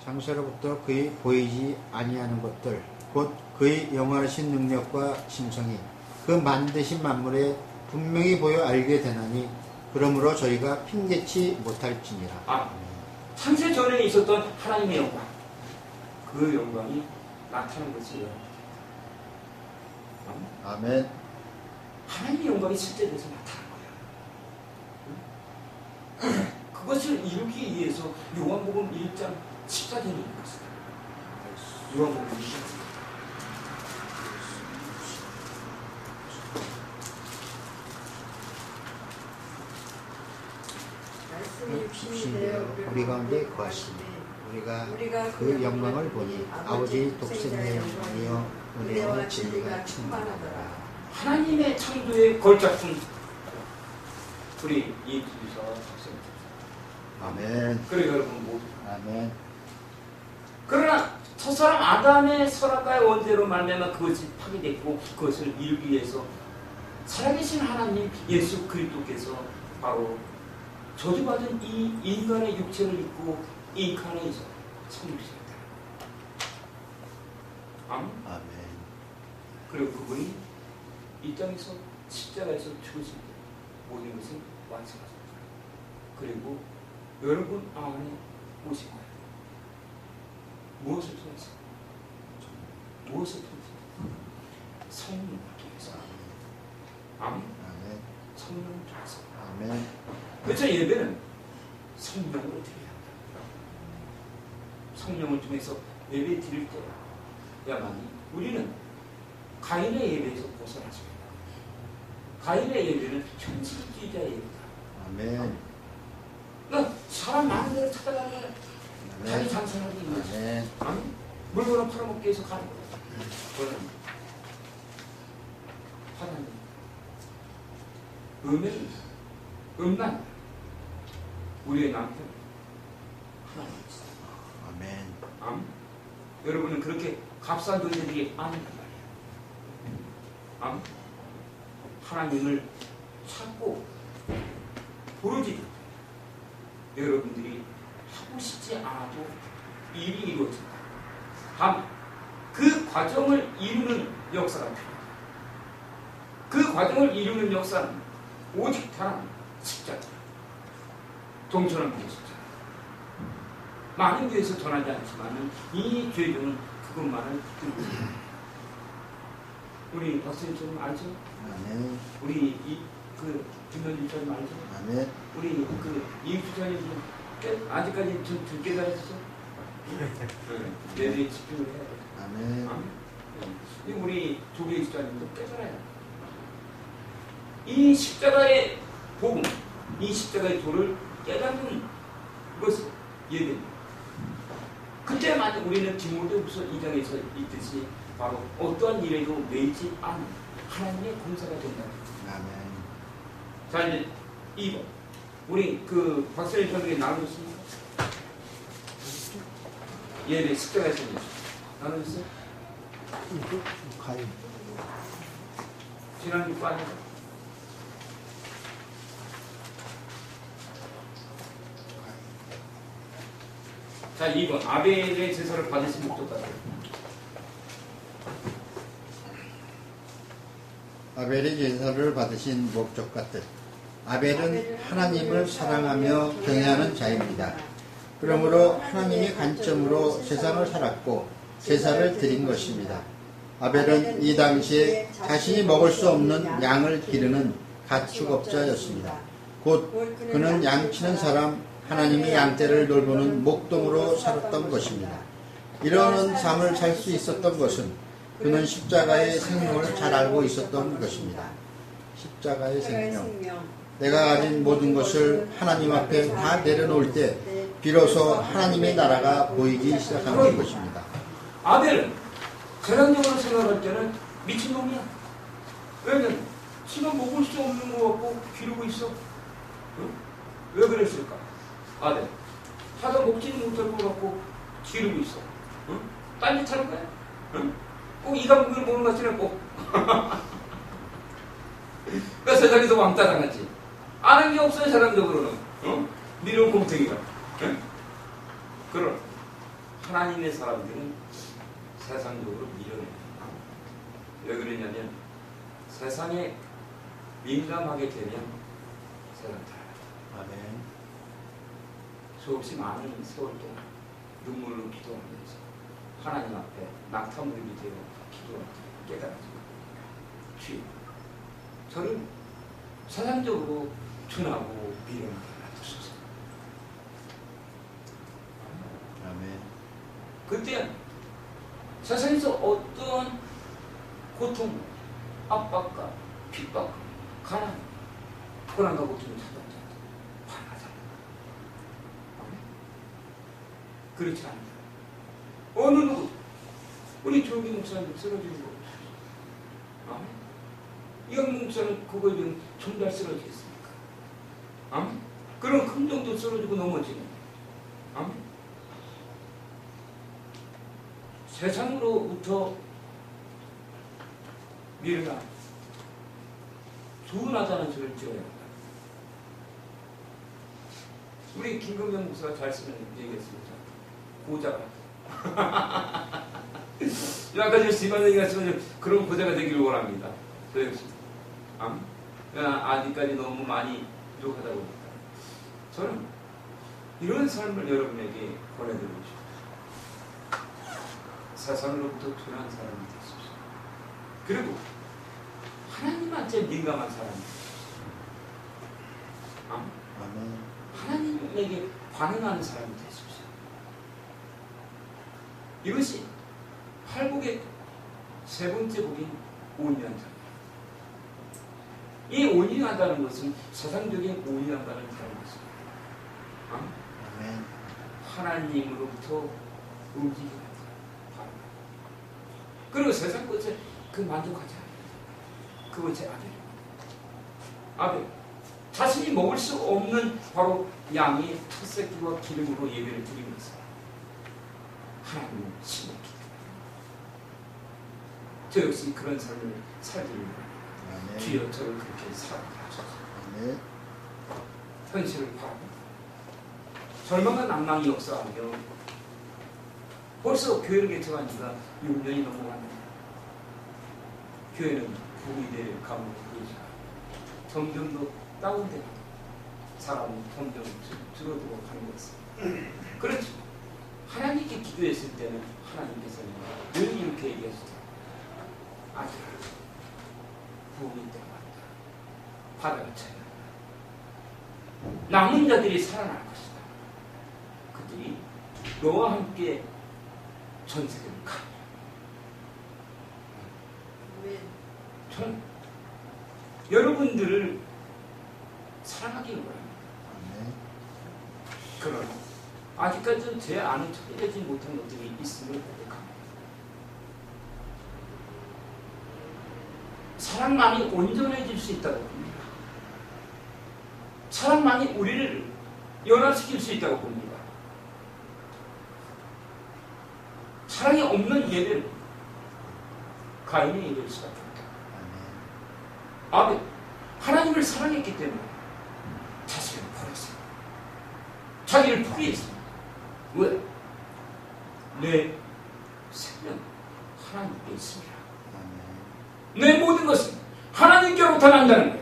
창세로부터 그의 보이지 아니하는 것들 곧 그의 영원하신 능력과 신성이 그 만드신 만물에 분명히 보여 알게 되나니 그러므로 저희가 핑계치 못할지니라.
창세 전에 있었던 하나님의 영광, 그 영광이 나타난 것이에요.
아멘.
하나님의 영광이 실제돼서 나타난 거예요. 그것을 이루기 위해서 요한복음 1장 10절에 있는 것입니다. 요한복음 1장.
말씀이 육신이 되어
우리 가운데 거하시니 우리가 그 영광을 보니 아버지 독생자의 영광이요 은혜와 진리가 충만하더라.
하나님의 창조의 걸작품 우리 이주사 학생.
아멘.
그래 여러분 모두.
아멘.
그러나 첫사람 아담의 선악과의 원죄로 말미암아 그것이 파괴됐고 그것을 이루기 위해서 살아계신 하나님 예수 그리스도께서 바로 저주받은 이 인간의 육체를 입고 인carnate에서 성육신했다. 아멘.
아멘.
그리고 그분이 이 땅에서 십자가에서 죽으실 때 모든 것을 완성하셨다. 그리고 여러분 안에 오신 거예요. 무엇을 통해서? 무엇을 통해서? 성령을 통해서. 아멘.
아멘.
성령을 통해서.
아멘.
그래서 예배는 성령으로 드려야 한다. 성령을 통해서 예배 드릴 때야만이 우리는 가인의 예배에서 벗어나지 않는다. 가인의 예배는 현실주의자의 예배다.
아멘.
그러니까 사람 많은 데를 찾아가면 자기 장사하기 위해서
아멘.
아니 물건을 팔아먹기 위해서 가는 거예요. 그러나 하나님 음란 우리의 남편 하나님이시다.
아멘.
아멘. 여러분은 그렇게 값싼 존재들이 아니란 말이에요. 아멘. 하나님을 찾고 부르짖을 때 여러분들이 하고 싶지 않아도 일이 이루어진다. 다만 그 과정을 이루는 역사가 필요하다. 그 과정을 이루는 역사는 오직 단 십자가. 동천한 교회 십자가. 많은 교회에서 전하지 않지만 이 죄종은 그것만을 듣고 있습니다. 우리 박사님처럼 알죠?
아멘.
우리 그 김현주처럼 알죠?
아멘.
우리 그 이육주차님 아직까지 좀 듣게 가르쳤어? 예배에 집중을 해야 돼.
아멘.
그리스도인도 깨달아야 합니다. 이 십자가의 복음, 이 십자가의 도를 깨닫는 것을 예배입니다. 그때 만약 우리는 디모데후서 2장에서 있듯이 바로 어떠한 일에도 매이지 않은 하나님의 공사가 된다.
아멘.
자, 이제 2번. 우리 그 박사님 선생님이 나눠줬습니까? 예배 십자가에서 나눠줬어요?
이거 가위.
지난주 빠져. 자, 2번. 아벨의 제사를 받으신 목적 같아요.
아벨의 제사를 받으신 목적 같듯 아벨은 하나님을 사랑하며 경외하는 자입니다. 그러므로 하나님의 관점으로 세상을 살았고 제사를 드린 것입니다. 아벨은 이 당시에 자신이 먹을 수 없는 양을 기르는 가축업자였습니다. 곧 그는 양치는 사람, 하나님의 양떼를 돌보는 목동으로 살았던 것입니다. 이러한 삶을 살 수 있었던 것은 그는 십자가의 생명을 잘 알고 있었던 것입니다. 십자가의 생명. 내가 가진 모든 것을 하나님 앞에 다 내려놓을 때 비로소 하나님의 나라가 보이기 시작하는 것입니다.
아벨은 세상적으로 생각할 때는 미친놈이야. 왜냐면 지가 먹을 수 없는 거 갖고 기르고 있어. 응? 왜 그랬을까? 아벨 하다 먹지는 못할 거 갖고 기르고 있어. 응? 딴짓하는 거야? 응? 꼭 이 감독을 보는 것 같지는 꼭. 그러니까 세상에서 왕따 당하지. 아는 게 없어요, 사람적으로는. 어? 미련 곰탱이가. 응? 그럼 하나님의 사람들은 세상적으로 미련해요. 왜 그러냐면 세상에 민감하게 되면 세상 다
아멘.
수없이 많은 세월 동안 눈물로 기도하면서 하나님 앞에 낙타무릎이 되어 기도하고 깨달아지고 주여 저를 세상적으로 둔하고 미련하게 놔두소서.
아멘.
그때 세상에서 어떤 고통, 압박과 핍박, 가난, 고난과 고통을 찾아오지 않고 환하잖아. 그렇지 않다. 어느 누구, 우리 조기 목사님 쓰러지는 거 없어요. 이강 목사는 그거에 대한 정말 쓰러지겠습니까? 그런 긍정도 쓰러지고 넘어지는. 세상으로부터 미래가 둔하다는 소리를 지어야 한다. 우리 김금영 목사가 잘 쓰는 얘기했습니다. 고자가. 아까 저 시반 얘기했지만 그런 고자가 되기를 원합니다. 그렇습니다. 아직까지 너무 많이 부족하다 보니까 저는 이런 삶을 여러분에게 권해드리고 싶습니다. 세상으로부터 둔한 사람이 되십시오. 그리고 하나님한테 민감한 사람이 되십시오.
아멘.
하나님에게 반응하는 사람이 되십시오. 이것이 팔복의 세 번째 복인 온유한다. 이 온유하다는 것은 세상적인 온유하다는 다른 것입니다.
아멘.
하나님으로부터 움직이는 사람. 그리고 세상 것에 그 만족하지 않아요. 그것이 아벨. 자신이 먹을 수 없는 바로 양의 첫새끼와 기름으로 예배를 드리면서 하나님을 신뢰하기 때문에 저 역시 그런 삶을 살기를
아멘.
주여 저를 그렇게 살게 하소서.
아멘.
현실을 바라봅니다. 절망과 낭망이 역사하며 벌써 교회를 개척한 지가 6년이 넘어갑니다. 교회는 부의될 가문을 보이자 점점 더 다운되고 사람은 점점 줄어들어 가는 것입니다. 그렇죠. 하나님께 기도했을 때는 하나님께서는 늘 이렇게 얘기하시죠. 아들아, 부흥이 때가 왔다. 바다가 차야 남은 자들이 살아날 것이다. 그들이 너와 함께 전 세계를 가. 저는 여러분들을 사랑하기를 바랍니다.
아멘.
그러나 아직까지는 제 안에 처리되지 못한 것들이 있음을 고백합니다. 사랑만이 온전해질 수 있다고 봅니다. 사랑만이 우리를 연합시킬 수 있다고 봅니다. 사랑이 없는 예배는 가인의 예배일 수밖에 없다. 아벨, 하나님을 사랑했기 때문에 자신을 버렸어요. 자기를 포기했어요. 왜? 내 생명 하나님께 있습니다. 내 모든 것은 하나님께로부터 난다는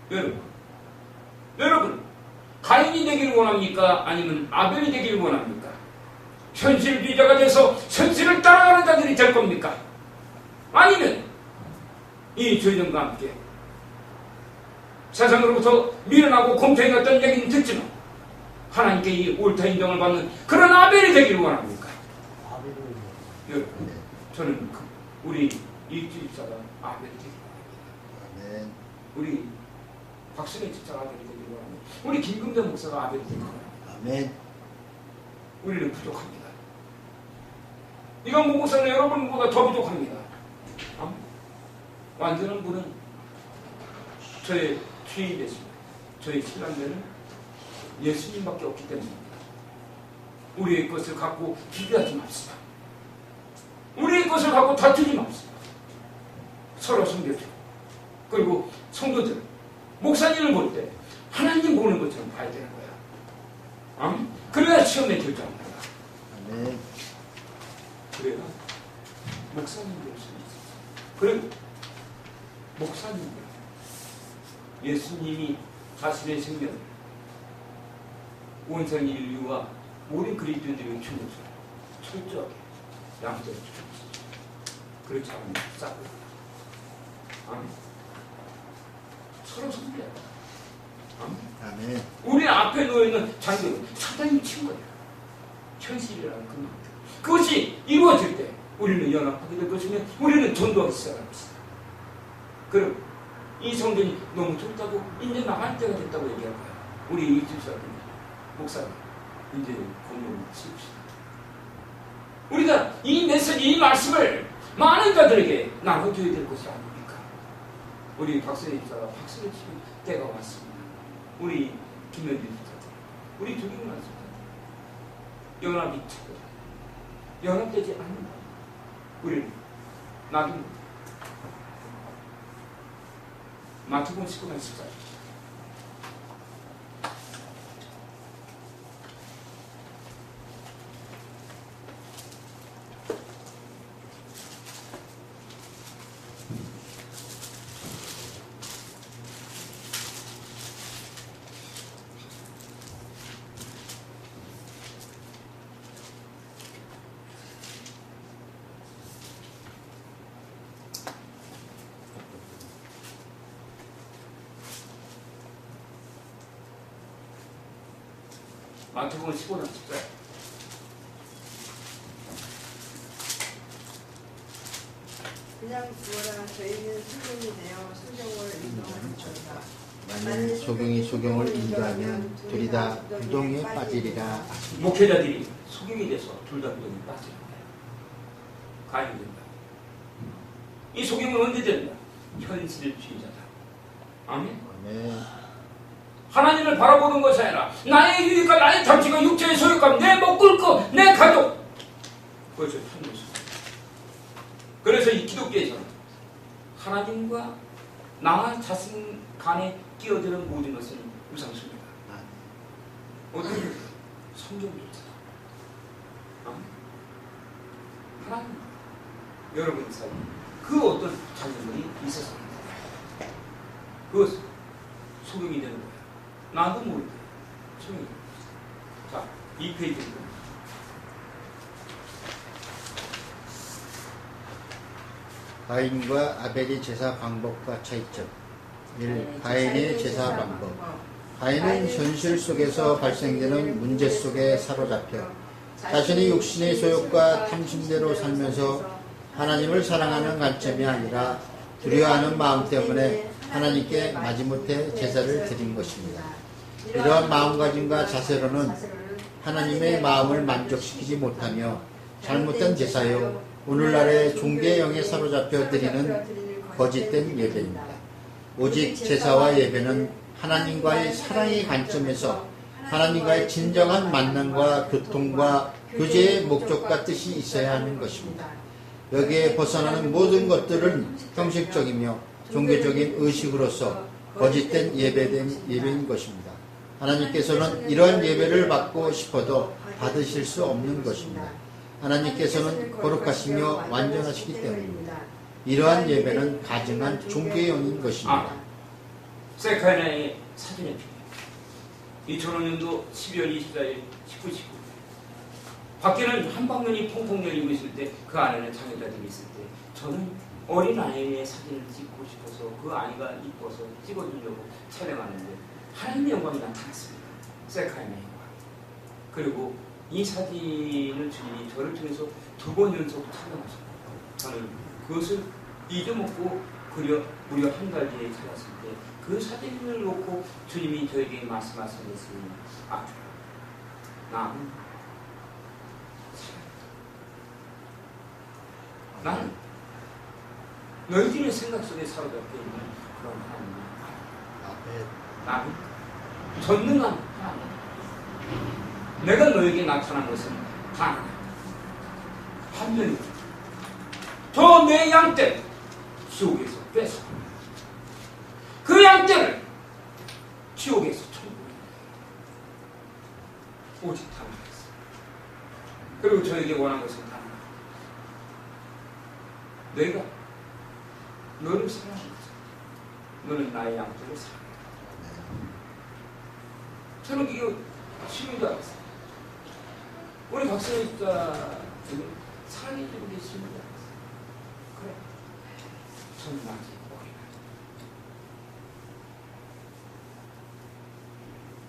거예요. 여러분, 가인이 되기를 원합니까? 아니면 아벨이 되기를 원합니까? 현실주의자가 돼서 현실을 따라가는 자들이 될 겁니까? 아니면 이 저희들과 함께 세상으로부터 밀어나고 곰탱이였던 얘기는 듣지만 하나님께 이 옳다 인정을 받는 그런 아벨이 되기를 원합니까? 여러분, 저는 우리 이주 집사가 아벨이 되기를 원합니다. 우리 박수의 집사가 아벨이 되기를 원합니다. 우리 김금대 목사가 아벨이 되기를 원합니다.
아멘.
우리는 부족합니다. 이건 목사는 여러분보다 더 부족합니다. 완전한 분은 저의 주인이 됐습니다. 저의 신랑들은 예수님밖에 없기 때문입니다. 우리의 것을 갖고 비교하지 맙시다. 우리의 것을 갖고 다투지 맙시다. 서로 섬겨주고, 그리고 성도들, 목사님을 볼 때 하나님 보는 것처럼 봐야 되는 거야. 그래야 시험에 결정합니다.
아멘.
그래야 목사님 될 수 있어요. 그리고 목사님들, 예수님이 자신의 생명을 온전 인류와 모든 그리스도인들에게 준 것을 철저하게 양떼를 주셨습니다. 그렇지 않으면 싸고 아멘. 서로 섬겨야 돼.
아멘.
우리 앞에 놓여있는 장벽은 사단이 친 거예요. 현실이라는 그 마음. 그것이 이루어질 때 우리는 연합하게 될 것이며 우리는 전도하기 시작할 것이다. 그럼 이 성전이 너무 좁다고 이제 나갈 때가 됐다고 얘기할 거야. 우리 이 집사님, 목사님, 이제 공연을 치웁시다. 우리가 이 메시지, 이 말씀을 많은 자들에게 나눠줘야 될 것이 아닙니까? 우리 박선희 집사가 박수를 치는 때가 왔습니다. 우리 김현진 집사들, 우리 조경만 집사들, 연합이 차고 연합되지 않는다. 우리는 나도 마태복음 19장 14절. 마태복음 15장 14절.
그냥 두어라. 저희는 소경이 되어 소경을 인도하는 것이다.
만일 소경이 소경을 인도하면 둘이 다 부동에 빠지리라.
목회자들이 소경이 돼서 둘 다 부동에 빠지는 거예요. 가인이 된다. 이 소경은 언제 된다? 현실주의자다. 아멘.
아멘.
하나님을 바라보는 것이 아니라 나의 유익과 나의 잠시가 육체의 소유감, 내 먹을 거, 내 가족, 그것을 찾는 것입니다. 그래서 이 기독교에서는 하나님과 나와 자신 간에 끼어드는 모든 것은 우상숭배다. 어떤 성경조차 하나님 여러분 사이에 그 어떤 자녀들이 있었습니다. 그것은 소경이 되는 거예요. 나도 모르게 소경이 되는 거예요. 자, 2페이지입니다.
가인과 아벨의 제사 방법과 차이점. 1. 가인의 제사 방법. 가인은 현실 속에서 발생되는 문제 속에 사로잡혀 자신의 육신의 소욕과 탐심대로 살면서 하나님을 사랑하는 관점이 아니라 두려워하는 마음 때문에 하나님께 마지못해 제사를 드린 것입니다. 이러한 마음가짐과 자세로는 하나님의 마음을 만족시키지 못하며 잘못된 제사요 오늘날의 종교형에 사로잡혀 드리는 거짓된 예배입니다. 오직 제사와 예배는 하나님과의 사랑의 관점에서 하나님과의 진정한 만남과 교통과 교제의 목적과 뜻이 있어야 하는 것입니다. 여기에 벗어나는 모든 것들은 형식적이며 종교적인 의식으로서 거짓된 예배인 것입니다. 하나님께서는 이러한 예배를 받고 싶어도 받으실 수 없는 것입니다. 하나님께서는 거룩하시며 완전하시기 때문입니다. 이러한 예배는 가증한 종교형인 것입니다.
세카이나의 사진의 피 2005년도 12월 24일 19, 19 밖에는 한방면이 펑펑 열리고 있을 때 그 안에는 장애자들이 있을 때 저는 어린 아이의 사진을 찍고 싶어서 그 아이가 이뻐서 찍어주려고 촬영하는데 하나님의 영광이 나타났습니다. 세카이나의 영광. 그리고 이 사진을 주님이 저를 통해서 2번 연속 촬영하셨고 저는 그것을 잊어먹고 무려 한 달 뒤에 찾았을 때 그 사진을 놓고 주님이 저에게 말씀하셨습니다. 나는 나는 너희들의 생각 속에 사로잡혀 있는 그런 하나님. 나는 전능한 하나님. 내가 너에게 나타난 것은 하나님. 반면에 저 내 양떼 지옥에서 뺏어 그 양떼를 지옥에서 천국에 오직 담아냈어. 그리고 저에게 원한 것은 단 내가 너를 사랑하겠어. 너는 나의 양떼를 사랑해. 저는 이거 쉬운 줄 알았어요. 우리 박사님 지금 사랑해주고 계시는 줄 알았어요. 그래. 저는 아직 어린아이.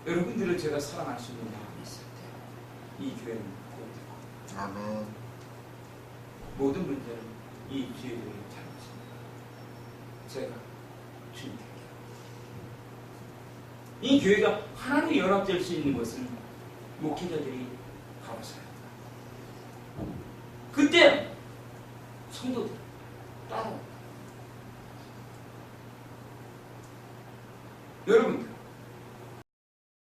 여러분들을 제가 사랑할 수 있는 마음이 있을 때 이 교회는 꼭
아멘.
모든 문제는 이 기회를 잘못입니다. 제가 주님께 이 교회가 하나님이 연합될 수 있는 것은 목회자들이 바로서야. 그때 성도들 따라옵니다. 여러분들